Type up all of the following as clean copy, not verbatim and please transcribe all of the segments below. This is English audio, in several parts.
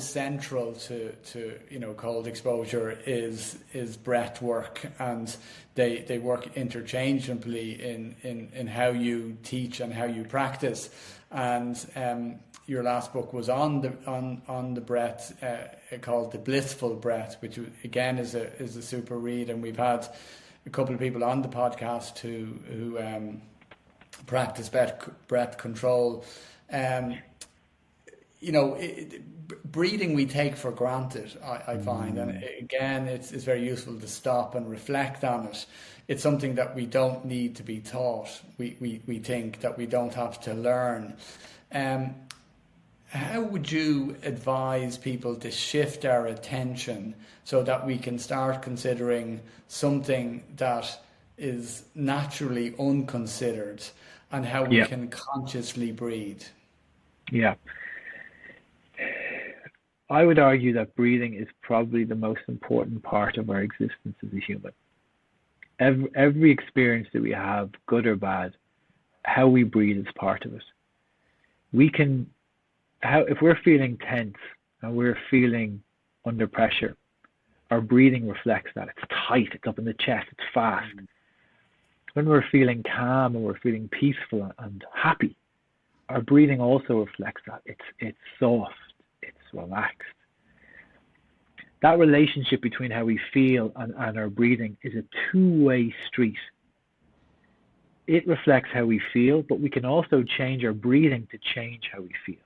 central to cold exposure is breath work, and they work interchangeably in how you teach and how you practice. And your last book was on the breath, called The Blissful Breath, which again is a super read. And we've had a couple of people on the podcast who practice breath control. Breathing we take for granted, I find, and again, it's very useful to stop and reflect on it. It's something that we don't need to be taught. We think that we don't have to learn. How would you advise people to shift our attention so that we can start considering something that is naturally unconsidered, and how we can consciously breathe? Yeah. I would argue that breathing is probably the most important part of our existence as a human. Every experience that we have, good or bad, how we breathe is part of it. If we're feeling tense and we're feeling under pressure, our breathing reflects that. It's tight, it's up in the chest, it's fast. When we're feeling calm and we're feeling peaceful and happy, our breathing also reflects that. It's soft, it's relaxed. That relationship between how we feel and our breathing is a two-way street. It reflects how we feel, but we can also change our breathing to change how we feel.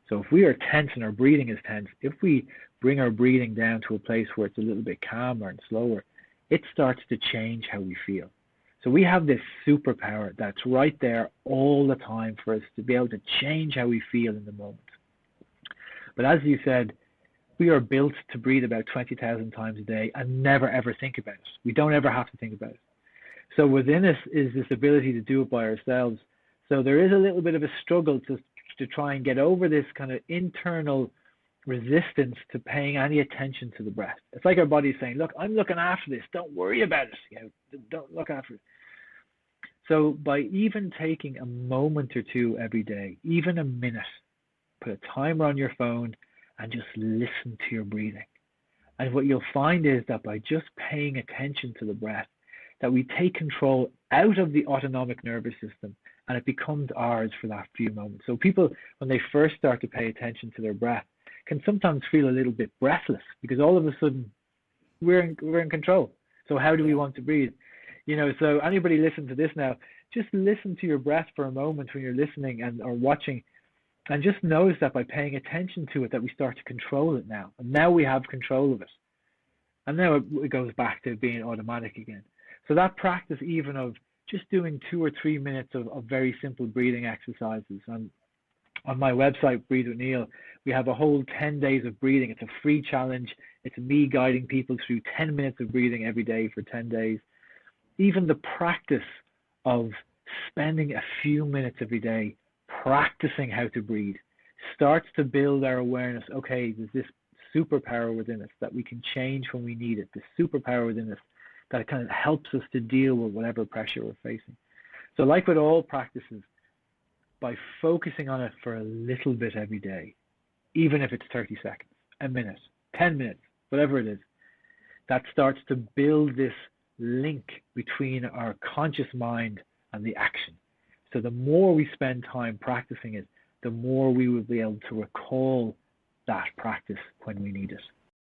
So if we are tense and our breathing is tense, if we bring our breathing down to a place where it's a little bit calmer and slower, it starts to change how we feel. So we have this superpower that's right there all the time for us to be able to change how we feel in the moment. But as you said, we are built to breathe about 20,000 times a day and never ever think about it. We don't ever have to think about it. So within us is this ability to do it by ourselves. So there is a little bit of a struggle to try and get over this kind of internal resistance to paying any attention to the breath. It's like our body's saying, look, I'm looking after this. Don't worry about it. Don't look after it. So by even taking a moment or two every day, even a minute, put a timer on your phone and just listen to your breathing. And what you'll find is that by just paying attention to the breath, that we take control out of the autonomic nervous system and it becomes ours for that few moments. So people, when they first start to pay attention to their breath, can sometimes feel a little bit breathless because all of a sudden we're in control. So how do we want to breathe? So anybody listen to this now, just listen to your breath for a moment when you're listening or watching, and just notice that by paying attention to it, that we start to control it now. And now we have control of it. And now it goes back to being automatic again. So that practice even of just doing 2 or 3 minutes of very simple breathing exercises. And on my website, Breathe with Níall, we have a whole 10 days of breathing. It's a free challenge. It's me guiding people through 10 minutes of breathing every day for 10 days. Even the practice of spending a few minutes every day practicing how to breathe starts to build our awareness. Okay, there's this superpower within us that we can change when we need it. The superpower within us that kind of helps us to deal with whatever pressure we're facing. So like with all practices, by focusing on it for a little bit every day, even if it's 30 seconds, a minute, 10 minutes, whatever it is, that starts to build this link between our conscious mind and the action. So the more we spend time practicing it, the more we will be able to recall that practice when we need it.